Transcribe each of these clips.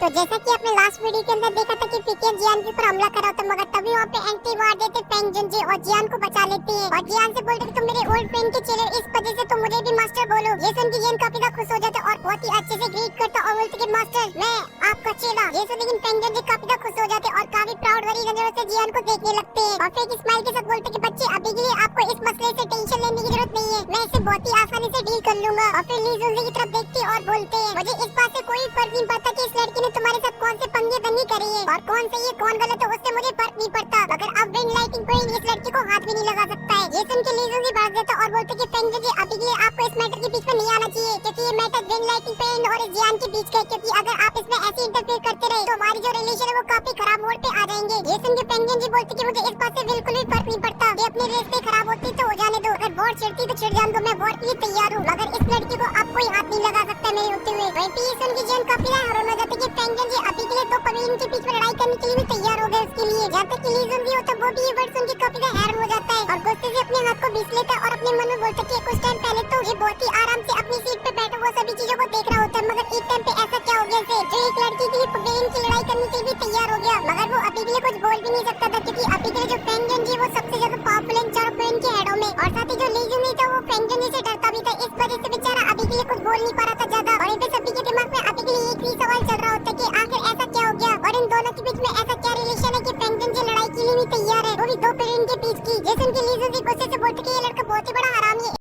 तो जैसा कि आपने लास्ट वीडियो के अंदर देखा था कि पीके जियान के ऊपर हमला कर रहा था, मगर तभी वहाँ पे एंटी मार देते पेंग जुनजे और जियान को बचा लेते हैं और जियान से बोलते कि तुम मेरे ओल्ड फ्रेंड के चेले, इस वजह से तुम मुझे भी मास्टर बोलो। ये सुन के जियान काफी ज्यादा खुश हो जाता और बहुत ही अच्छे से ग्रीट करता और बोलते कि मास्टर मैं आपका चेला। ये सुन लेकिन पेंग जुनजे काफी ज्यादा खुश हो जाते और काफी प्राउड भरी नजरों से जियान को देखने लगते हैं और फिर एक स्माइल के साथ बोलते कि बच्चे अभी के लिए आपको इस मसले से टेंशन लेने की जरूरत नहीं है, मैं इसे बहुत ही आसानी से डील कर लूंगा। और फिर ली जुनजे की तरफ देखते और बोलते हैं मुझे इस बात से कोई फर्क नहीं पड़ता कि इस लड़की ने तुम्हारे साथ कौन से पंगे दंगी करी है और कौन सही है कौन गलत है, उससे मुझे फर्क नहीं पड़ता, मगर अब विंड लाइटिंग पॉइंट इस लड़की को हाथ भी नहीं लगा सकता है। ये सुन के ली जुनजे भाग जाता और बोलते कि पेंग जुनजे अभी के लिए आपको इस मैटर के बीच में नहीं आना चाहिए, क्योंकि ये मैटर विंड लाइटिंग पॉइंट और इस जियान के बीच का है, क्योंकि अगर आप इसमें ऐसे इंटरफेयर करते रहे तो हमारी जो रिलेशन है वो काफी खराब मोड़ पे आ जाएंगे। ये सुन के पेंग जुनजे बोलते कि मुझे इस बात से बिल्कुल भी फर्क नहीं पड़ता, ये अपने रिश्ते खराब होती तो हो जाने दो, अगर वॉर छिड़ती तो छिड़ जाने दो, मैं वॉर के लिए तैयार हूँ, मगर इस लड़की को अब कोई हाथ नहीं लगा सकता मेरे होते हुए। वहीं पे ये सुन के जियान काफी हैरान हो जाता कि पेंग जुनजे अभी के लिए दो पवेलियन के बीच में लड़ाई करने के लिए भी तैयार हो गए उसके लिए। जहाँ तक कि ली जुनजे होता वो भी ये वर्ड सुन के काफी हैरान हो जाता है और गुस्से से अपने हाथ को बीस लेता है और अपने मन में बोलता है कुछ टाइम पहले तो ये बहुत ही आराम से अपनी सीट पे बैठा हुआ सभी चीजों को देख रहा होता है, मगर एक टाइम पे ऐसा क्या हो गया इसे जो एक लड़की के लिए पवेलियन की लड़ाई करने के लिए तैयार हो गया, मगर वो अभी के लिए कुछ बोल भी नहीं सकता था, क्योंकि अभी के लिए जो पेंग जुनजे वो सबसे ज्यादा पावरफुल इन चारों पवेलियन के हेडों में, और साथ ही जो ली जुनजे था वो पेंग जुनजे से डरता भी था, इस वजह से बेचारा अभी के लिए कुछ बोल नहीं पा रहा था ज्यादा। और इन पे सभी के दिमाग में अभी के लिए एक ही सवाल चल रहा होता है कि आखिर ऐसा क्या हो गया और इन दोनों के बीच में ऐसा क्या रिलेशन है कि पेंग जुनजे लड़ाई के लिए नहीं तैयार है, वो भी दो पवेलियन के बीच की। जैसे उनकी ली जुनजे गुस्से से बोलते कि ये लड़का बहुत ही बड़ा हरामी है,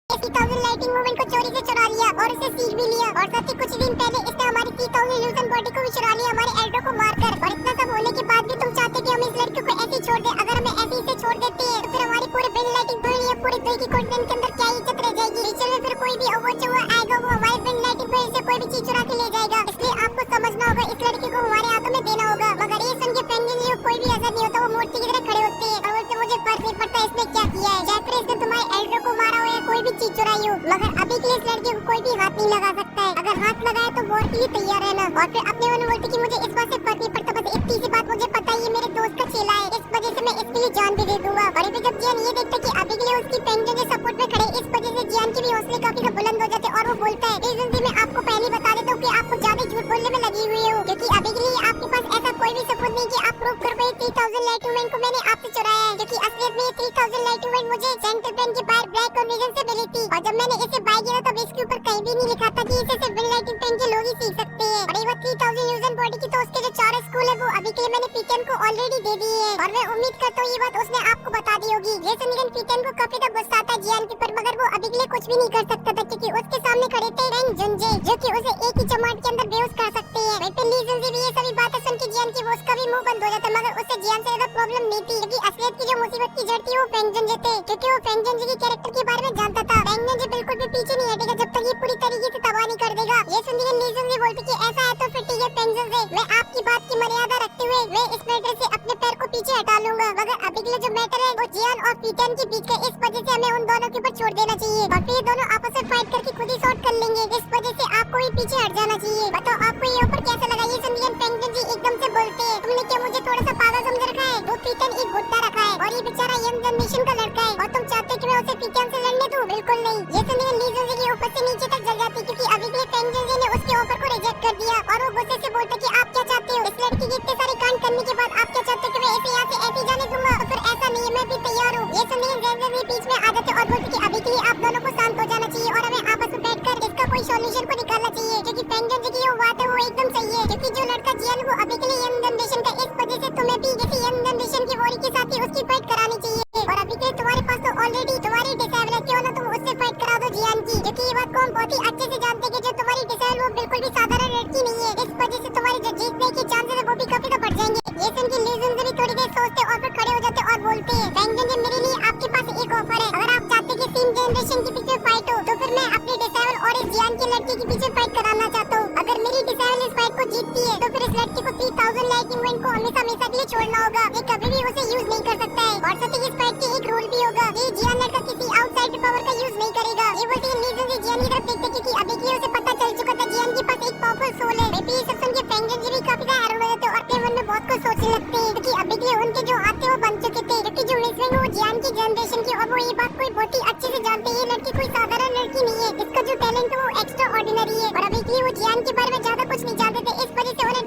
3000 लाइटिंग मूवमेंट को चोरी से चुरा लिया और इसे सीख भी लिया, और साथ ही कुछ दिन पहले इसने हमारी 3000 इल्यूजन बॉडी को भी चुरा लिया हमारे एल्डो को मारकर। और इतना सब होने के बाद भी तुम चाहते कि हम इस लड़के को ऐसे ही छोड़ दें? अगर हमें ऐसे ही छोड़ देते हैं तो फिर हमारी पूरे विंड लाइटिंग पूरी पूरी दुई की कॉन्टिनेंट के अंदर क्या इज्जत रह जाएगी? फ्यूचर में फिर कोई भी अव्वा चव्वा आएगा वो हमारी विंड लाइटिंग पॉइंट से कोई भी चीज चुरा के ले जाएगा, इसलिए आपको समझना होगा, इस लड़के को हमारे हाथों में देना होगा। मगर ये सुन के पेंग जुनजे को कोई भी असर नहीं होता, वो मूर्ति की तरह खड़े होते हैं और बोलते मुझे फर्क नहीं पड़ता इसने क्या किया है, चाहे फिर इसने तुम्हारे एल्डो को मारा हो या कोई भी चीज चुराई हो, मगर अभी के लिए इस लड़के को कोई भी हाथ नहीं लगा सकता है, अगर हाथ लगाए तो वॉर के लिए तैयार रहना। और फिर अपने मन में बोलते कि मुझे इस बात से फर्क नहीं पड़ता, बस इतनी सी बात मुझे पता है ये मेरे दोस्त का चेला है, इस वजह से मैं इसके लिए जान भी दे दूंगा। और फिर जब जियान ये देखता कि अभी के लिए उसकी पेंग जुनजे सपोर्ट में खड़े, इस वजह से जियान के भी हौसले काफी बुलंद हो जाते और वो बोलता है जुनजे मैं आपको पहले बता देता हूँ कि आपको ज्यादा झूठ बोलने में लगी हुई हो, क्योंकि अभी के लिए आपके पास ऐसा कोई भी सबूत नहीं कि आप प्रूव कर पाए 3000 लाइटिंग मूवमेंट को मैंने आपसे चुराया है, क्योंकि असलियत में ये 3000 लाइटिंग मूवमेंट मुझे सेंट्रल प्लेन के बाहर ब्लैक कॉन्विजन से मिली थी, और जब मैंने इसे बाय किया तब इसके ऊपर कहीं भी नहीं लिखा था कि इसे सिर्फ विंड लाइटिंग पेन के लोग ही सीख सकते हैं। और ये 3000 इल्यूजन बॉडी की तो उसके जो 4 स्कूल है वो अभी के लिए मैंने पीकेन को ऑलरेडी दे दी है, और मैं उम्मीद करता हूँ ये बात उसने आपको बता दी होगी। ये सुनकर पीकेन को काफी ज्यादा गुस्सा आता है जियान के ऊपर, मगर वो अभी के लिए कुछ भी नहीं कर सकता था, क्योंकि उसके सामने खड़े थे पेंग जुनजे जो कि उसे एक ही चमाट के अंदर बेहोश कर सकते हैं। वहीं पे ली जुनजे भी ये सभी बातें सुन के जियान की वो उसका भी मुंह बंद हो जाता, मगर उससे जियान से ज्यादा प्रॉब्लम नहीं थी, क्योंकि असलियत की जो मुसीबत की जड़ थी वो पेंग जुनजे थे, क्योंकि वो पेंग जुनजे के कैरेक्टर के बारे में जानता था। पेंग जुनजे बिल्कुल भी पीछे नहीं हटेगा जब तक ये पूरी तरीके से तबाह नहीं कर देगा। ये सुनकर ली जुनजे बोलती कि ऐसा है तो फिर ठीक है पेंग जुनजे, मैं आपकी बात की मर्यादा रखते हुए मैं इस मैटर से अपने पैर को पीछे हटा लूंगा, मगर अभी के लिए जो मैटर है वो जियान और पीकेन के बीच का, इस वजह से हमें उन दोनों के ऊपर छोड़ देना चाहिए और फिर ये दोनों आपस में फाइट करके खुद ही सॉर्ट कर लेंगे, इस वजह से आपको भी पीछे हट जाना चाहिए। बताओ आपको ये ऊपर कैसा लगा? ये सुनकर पेंग जुनजे एकदम से बोलते हैं तुमने क्या मुझे थोड़ा सा पागल समझ रखा है? वो पीकेन एक गुड्डा रखा है और ये बेचारा यंग जनरेशन का लड़का है, और तुम चाहते हो कि मैं उसे पीकेन से लड़ने दूं? बिल्कुल नहीं। ये सुनकर ली जुनजे की ऊपर से नीचे तक जल जाती, क्योंकि अभी के लिए पेंग जुनजे ने उसके ऑफर को रिजेक्ट कर दिया और वो गुस्से से बोलता कि आप क्या चाहते हो? इस लड़की के इतने सारे कांड करने के बाद आप क्या चाहते हो कि मैं इसे यहाँ से ऐसे जाने दूंगा? तो फिर ऐसा नहीं है, मैं भी तैयार हूँ। ये सुनकर जेनजे भी बीच में आ जाते और बोलते कि अभी के लिए आप दोनों को शांत हो जाना चाहिए और हमें आपस में बैठकर इसका कोई सॉल्यूशन को निकालना चाहिए, क्योंकि पेंग जुनजे की जो बात है वो एकदम सही है, क्योंकि जो लड़का जियान वो अभी के लिए यंग जनरेशन का, इस वजह से तुम्हें भी जैसे यंग जनरेशन की वॉरी के साथ ही उसकी फाइट करानी चाहिए। और अभी के तुम्हारे पास तो ऑलरेडी तुम्हारी डिसेबल है, क्यों ना तुम उससे फाइट करा दो जियान की, क्योंकि ये बात को हम बहुत ही अच्छे से जानते हैं कि जो तुम्हारी डिसेबल वो बिल्कुल भी साधारण लड़की नहीं है, इस वजह से तुम्हारी जो जीतने के चांसेस है वो भी काफी बढ़ जाएंगे। ये सुन के ली जुनजे भी थोड़ी देर सोचते और फिर खड़े हो जाते और बोलते हैं पेंग जुनजे मेरे लिए आपके पास एक ऑफर है, अगर आप चाहते कि 3 जनरेशन के पीछे फाइट हो तो फिर मैं अपनी डिसेबल और इस जियान की लड़की के पीछे फाइट कराना चाहता हूँ। अगर मेरी डिसेबल इस फाइट को जीतती है तो फिर इस लड़की को 3000 लाइटिंग मूवमेंट को हमेशा हमेशा के लिए छोड़ना होगा, ये कभी भी उसे यूज नहीं कर सकता है, और साथ ही इस फाइट के एक रूल भी होगा, ये जियान लड़का किसी आउटसाइड पावर का यूज नहीं करेगा। ये बोलते हैं ली जुनजे जियान की तरफ देखते क्योंकि अभी के लिए उसे पता चल चुका था जियान के पास एक पावरफुल सोल है। ये सब सुन के पेंग जुनजे भी काफी हैरान हो जाते और अपने मन में बहुत कुछ सोचने लगते हैं, क्योंकि अभी के लिए उनके जो हाथ थे वो बन चुके थे, क्योंकि जो मिसविंग वो जियान की जनरेशन की, और वो ये बात कोई बहुत ही अच्छे से जानते हैं ये लड़की कोई साधारण लड़की नहीं है, इसका जो टैलेंट है वो एक्स्ट्रा ऑर्डिनरी है, और अभी के लिए वो जियान के बारे में ज्यादा कुछ नहीं जानते थे, इस वजह से उन्हें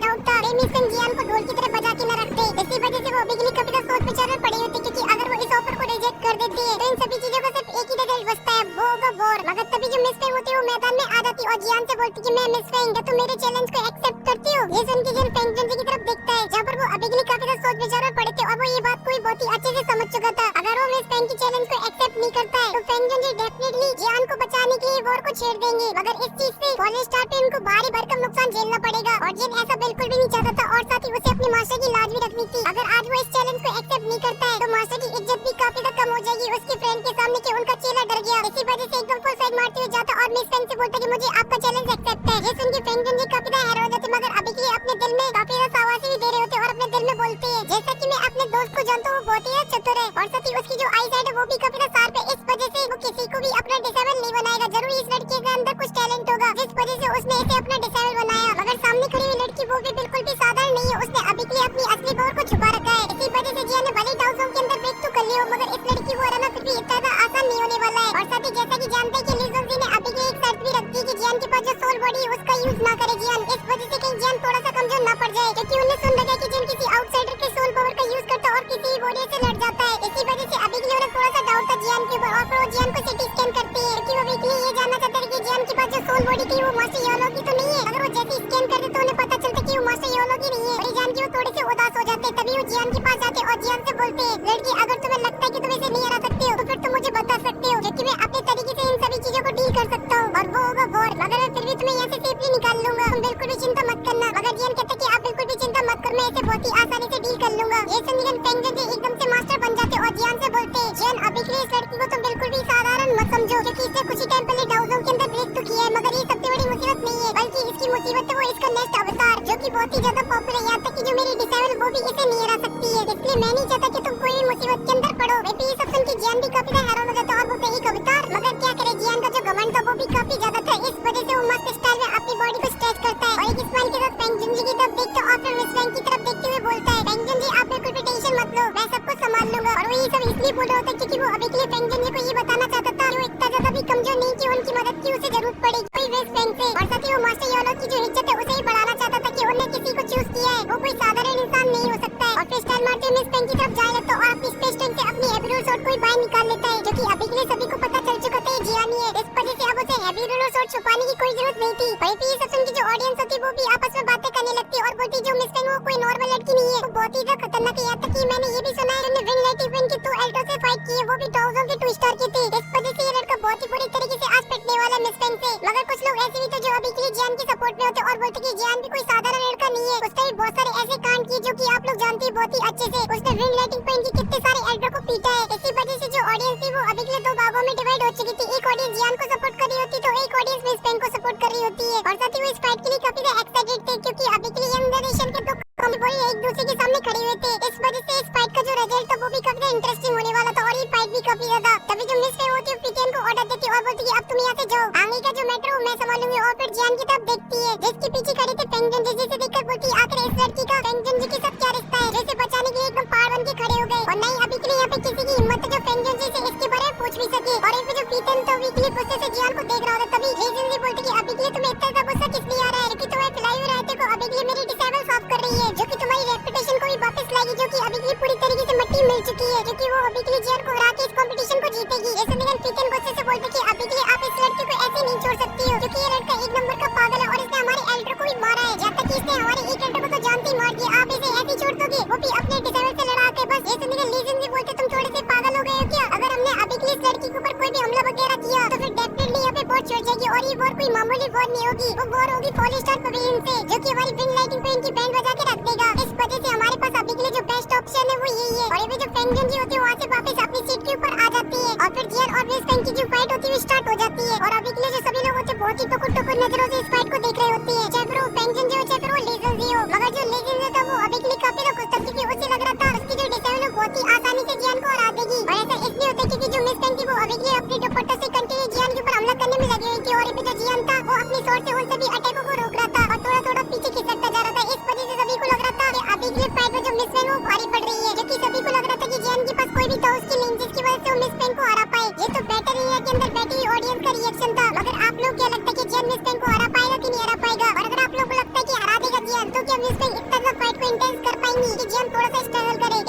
अभी के लिए कभी तो सोच विचार में पड़ी होती, क्योंकि अगर वो इस ऑफर को रिजेक्ट कर देती है तो इन सभी चीजों का सिर्फ एक ही रिजल्ट बचता है, वो होगा वॉर। मगर तभी जो मिस फेंग होती है वो मैदान में आ जाती और जियान से बोलती कि मैं मिस फेंग, क्या तुम मेरे चैलेंज को एक्सेप्ट करती हो? ये सुन के जियान फेंग जुनजी की तरफ देखता है, जहाँ पर वो अभी के लिए काफी सोच विचार में पड़े थे और वो ये बात को बहुत ही अच्छे से समझ चुका था। अगर वो मिस फेंग की चैलेंज को एक्सेप्ट नहीं करता है तो फेंग जुनजी डेफिनेटली जियान को बचाने के लिए वॉर को छेड़ देंगे। मगर इस चीज से कॉलेज स्टार पे उनको भारी भरकम नुकसान झेलना पड़ेगा और जिन ऐसा बिल्कुल भी नहीं चाहता था और साथ ही उसे अपने मास्टर की लाज भी रखनी थी। अगर आज वो इस चैलेंज को एक्सेप्ट नहीं करता है तो मास्टर की इज्जत भी काफी तक कम हो जाएगी उसके फ्रेंड के सामने कि उनका चेला डर गया। इसी वजह से एकदम फुल साइड मारते हुए जाता और मिस फेंग से बोलता कि मुझे आपका चैलेंज एक्सेप्ट है। ये सुन के फेंग जुनजी काफी हैरान हो जाते, मगर अभी के लिए अपने दिल में काफी शाबाशी भी दे रहे होते और अपने दिल में बोलते हैं जैसा कि मैं अपने दोस्त को जानता हूँ वो बहुत ही चतुर है और साथ ही उसकी जो आई साइड है वो भी काफी शार्प है। इस वजह से वो किसी को भी अपना डिसेबल नहीं बनाएगा, जरूर इस लड़के के अंदर कुछ टैलेंट होगा जिस वजह से उसने इसे अपना डिसेबल बनाया। मगर सामने खड़ी हुई लड़की वो भी बिल्कुल भी साधारण नहीं है, उसने अभी के लिए अपनी असली पावर को छुपा रखा है। इसी वजह से जियान ने भले डाउ जोन के अंदर ब्रेक तो कर लिया मगर इस लड़की को हराना फिर भी इतना आसान नहीं होने वाला है। और साथ ही जैसा कि जानते हैं कि ली जुनजी ने अभी के एक शर्त भी रख दी कि जियान के पास जो सोल बॉडी है उसका यूज ना करे जियान, इस वजह से कहीं जियान थोड़ा सा कमजोर ना पड़ जाए, क्योंकि उन्हें सुन लगा कि जिन किसी आउटसाइडर के सोल पावर का यूज करता और किसी बॉडी से लड़ जाता है। इसी वजह से अभी के लिए उन्हें थोड़ा सा डाउट था जियान के ऊपर और फिर वो जियान को सिटी स्कैन करती है क्योंकि वो वीकली ये जानना चाहते थे कि जियान के पास जो सोल बॉडी थी वो मास्टर योलो की तो नहीं है। अगर वो जैसे स्कैन करते तो उन्हें पता चलता कि वो मास्टर योलो की नहीं है और जान के वो थोड़े से उदास हो जाते। तभी वो जियान के पास जाते और जियान से बोलते हैं लड़की अगर तुम्हें लगता है कि तुम इसे नहीं हरा सकते हो तो फिर तुम मुझे बता सकते हो क्योंकि मैं अपने तरीके से इन सभी चीजों को डील कर सकता हूँ और वो होगा वॉर। मगर मैं फिर भी तुम्हें यहाँ से सेफली निकाल लूंगा, तुम बिल्कुल भी चिंता मत करना। मगर जियान कहता कि आप बिल्कुल भी चिंता मत कर, मैं इसे बहुत ही आसानी से डील कर लूंगा। ये सुनकर फेंग जुनजी एकदम से मास्टर बन जाते और जियान से बोलते हैं जियान अभी के लिए इस लड़की को तुम बिल्कुल भी साधारण मत समझो क्योंकि इसने कुछ ही टाइम पहले डाउ जोन के अंदर ब्रेक तो किया है, मगर ये सबसे बड़ी मुसीबत नहीं है बल्कि इसकी मुसीबत है वो इसका नेक्स्ट अवतार जो कि बहुत ही ज्यादा पॉपुलर है, यहाँ तक कि जो मेरी डिसेबल वो भी इसे नहीं हरा सकती है। इसलिए मैं नहीं चाहता कि तुम कोई भी मुसीबत के अंदर पड़ो। वैसे ये सब सुन के जियान भी काफी हैरान हो जाता और वो एक अवतार, मगर क्या करे जियान का जो घमंड था वो भी काफी ज्यादा था, इस वजह से वो मस्त स्टाइल में अपनी बॉडी को स्ट्रेच करता है और एक स्माइल के साथ फेंग जुनजी की तरफ देखता और फिर मिस फेंग की तरफ देखते हुए बोलता है फेंग जुनजी आप बिल्कुल भी टेंशन मत लो, मैं सब कुछ संभाल लूंगा। और वो ये सब इसलिए बोल रहा होता क्योंकि वो अभी के लिए फेंग जुनजी को ये बताना चाहता था कि वो इतना ज्यादा भी कमजोर नहीं कि उनकी मदद की उसे जरूरत पड़ेगी कोई वेस्ट फेंग से। और साथ ही वो मास्टर योलो की जो इज्जत है उसे ही बढ़ाना चाहता था कि उन्हें किसी को चूज किया है वो कोई साधारण इंसान नहीं हो सकता है। और फिर स्टाइल मारते हुए मिस फेंग की तरफ जाए लगता और अपनी स्पेस टैंक से अपनी हैवी रूल शॉट को ही बाहर निकाल लेता है जो कि अभी के लिए सभी को पता चल चुका था ये जियान ही है। इस वजह से अब उसे हैवी रूल शॉट छुपाने की कोई जरूरत नहीं थी। वहीं पे ये सब सुन के जो ऑडियंस होती वो भी आपस में बातें करने लगती और बोलती जो मिस फेंग वो कोई नॉर्मल लड़की नहीं है, वो बहुत ही ज्यादा खतरनाक है। यहाँ तक कि मैंने ये भी सुना है विंग लाइटिंग विंग की 2 एल्टो से फाइट की है वो भी डाउ जोन के 2 स्टार की थी। इस वजह से ये लड़का बहुत ही बुरी तरीके से आज पिटने वाला है मिस फेंग से। मगर कुछ लोग ऐसे भी थे जो अभी के लिए जियान की सपोर्ट में होते और बोलते कि जियान भी कोई साधारण लड़का नहीं है, उसने भी बहुत सारे ऐसे कांड किए जो कि आप लोग जानते हैं बहुत ही अच्छे से। उसने विंग लाइटिंग विंग की कितने सारे एल्टो को पीटा है। इसी वजह से जो ऑडियंस थी वो अभी के लिए 2 भागों में डिवाइड हो चुकी थी, एक ऑडियंस जियान को सपोर्ट कर रही होती तो एक ऑडियंस मिस फेंग को सपोर्ट कर रही होती है। और साथ ही वो इस फाइट के लिए काफी एक्साइटेड थे क्योंकि अभी के लिए यंग जनरेशन के 2 कॉम्बोई एक दूसरे के सामने खड़े हुए थे। इस वजह से इस फाइट का जो रिजल्ट था वो भी काफी इंटरेस्टिंग होने वाला था और ये फाइट भी काफी ज्यादा। तभी जो मिस फेंग होती है पीटीएन को ऑर्डर देती और बोलती कि अब तुम यहाँ से जाओ, आगे का जो मैटर मैं संभालूंगी। और फिर जियान की तरफ देखती है जिसके पीछे खड़ी थी फेंग जुनजी, जिसे देखकर बोलती आखिर इस लड़की का फेंग जुनजी के साथ क्या रिश्ता है, जैसे बचाने के लिए एकदम पहाड़ बन के खड़े हो गए। और नहीं अभी के लिए यहाँ पे किसी की हिम्मत है जो फेंग जुनजी से इसके बारे में पूछ भी सके। और एक जो पीटीएन तो वीकली गुस्से से जियान को देख रहा होता तभी ली जुनजी बोलती कि अभी के लिए तुम्हें इतना गुस्सा किस लिए आ रहा है, क्योंकि तुम्हें खिलाई हुई रहते को अभी के लिए मेरी डिसेबल साफ कर रही है जो कि तुम्हारी रेपुटेशन को भी वापस लाएगी जो कि अभी के लिए पूरी तरीके से मिट्टी मिल चुकी है, क्योंकि वो अभी के लिए जियान को हरा के इस कंपटीशन को जीतेगी। ऐसे निगन पीटीएन गुस्से से बोलते कि अभी के लिए आप इस लड़के को ऐसे नहीं छोड़ सकती हो क्योंकि ये लड़का एक नंबर का पागल है और इसने हमारे एल्डर को भी मारा है, जब तक कि इसने हमारे एक एल्डर को तो जानते ही मार दिया, आप इसे ऐसे छोड़ दोगे वो भी अपने डिसेबल से लड़ा के। बस ऐसे निगन ली जुनजी बोलते तुम थोड़े से पागल हो गए हो क्या, अगर हमने अभी के लिए इस लड़की के ऊपर कोई भी हमला वगैरह किया तो फिर डेफिनेटली यहाँ पे वॉर छोड़ जाएगी और ये वॉर कोई मामूली वॉर नहीं होगी, वो वॉर होगी फॉल स्टार पवेलियन से जो कि हमारी विंग लाइटिंग पे इनकी बैंड बजा के रख देगा। इस वजह से हमारे पास अभी के लिए जो बेस्ट ऑप्शन है वो यही है। और ये जो फेंग जुनजी होती है वहाँ से वापस अपनी सीट के ऊपर आ जाती है और फिर जियान और मिस फेंग की जो फाइट होती है स्टार्ट हो जाती है। और अभी के लिए जो सभी लोग होते हैं बहुत ही टुकुर नजरों से इस फाइट को देख रहे होते हैं, चाहे फिर वो फेंग जुनजी हो चाहे फिर वो ली जुनजी हो। मगर जो ली जुनजी था वो अभी के लिए काफी खुश था क्योंकि उसे लग रहा था उसकी जो डिसेबल बहुत ही आसानी से जियान को हरा देगी। और ऐसा इसलिए होता है क्योंकि जो मिस फेंग थी वो अभी के लिए अपने दुपट्टों से कंटिन्यू जियान के ऊपर हमला करने में लगी हुई थी और जो जियान था वो अपनी शॉट से उन सभी अटैकों को रोक रहा था और थोड़ा पीछे खिसकता जा रहा था। इस वजह से सभी को लग रहा था कि अभी के लिए फाइट में जो मिस फेंग वो भारी पड़ रही है, जो कि सभी को लग रहा था कि जियान के पास कोई भी था उसकी नहीं जिसकी वजह से वो मिस फेंग को हरा पाए। ये तो बेटर इंडिया के अंदर बैठी हुई ऑडियंस का रिएक्शन था। मगर आप लोग क्या लगता है कि जियान मिस फेंग को हरा पाएगा कि नहीं हरा पाएगा, और अगर आप लोग को लगता है कि हरा देगा जियान तो क्या मिस फेंग इतना फाइट को इंटेंस कर पाएंगी कि जियान थोड़ा सा स्ट्रगल करे।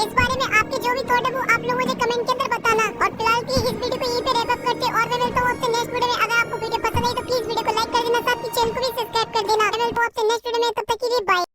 लाइक कर देना, साथ ही चैनल को भी सब्सक्राइब कर देना। मैं मिलता हूं आपसे नेक्स्ट वीडियो में, तब तक के लिए बाय।